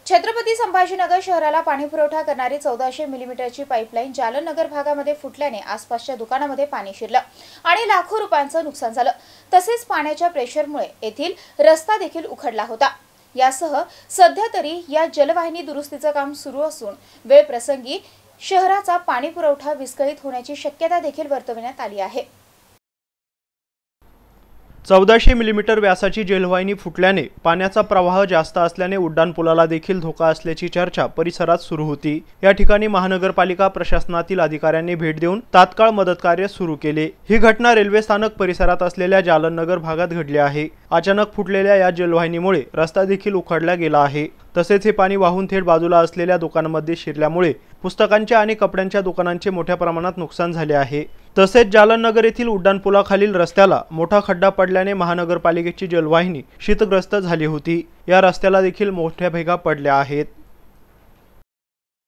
छत्रपती संभाजीनगर शहराला पाणीपुरवठा करणारी 1400 मिलीमीटरची पाईपलाईन जालन नगर भागामध्ये फुटल्याने आसपासच्या दुकानामध्ये पाणी शिरलं आणि लाखो रुपयांचं नुकसान झालं। तसेच पाण्याच्या प्रेशरमुळे येथील रस्ता देखील उखडला होता। यासह सध्या तरी या जलवाहिनी दुरुस्तीचं काम सुरू असून वेळ प्रसंगी शहराचा पाणीपुरवठा विस्कळीत होण्याची शक्यता देखील वर्तवण्यात आली आहे। 1400 मिलीमीटर व्यासाची जलवाहिनी फुटल्याने पाण्याचा प्रवाह जास्त असल्याने उड्डाणपुलाला देखील धोका असल्याची चर्चा परिसरात सुरू होती। या ठिकाणी महानगरपालिका प्रशासनातील अधिकाऱ्यांनी भेट देऊन तात्काळ मदत कार्य सुरू केले। ही घटना रेल्वे स्थानक परिसरात असलेल्या जालन नगर भागात घडली आहे। अचानक फुटलेल्या या जलवाहिनीमुळे रस्ता देखील उखडला गेला आहे। तसेच हे पाणी वाहून थेट बाजूला असलेल्या दुकानांमध्ये शिरल्यामुळे पुस्तकांच्या आणि कपड्यांच्या दुकानांचे मोठ्या प्रमाणात नुकसान झाले आहे। तसेच जालन नगर येथील उड्डाणपुलाखालील रस्त्याला मोठा खड्डा पडल्याने महानगरपालिकेची जलवाहिनी शीतग्रस्त झाली होती। या रस्त्याला देखील मोठ्या भेगा पडल्या आहेत।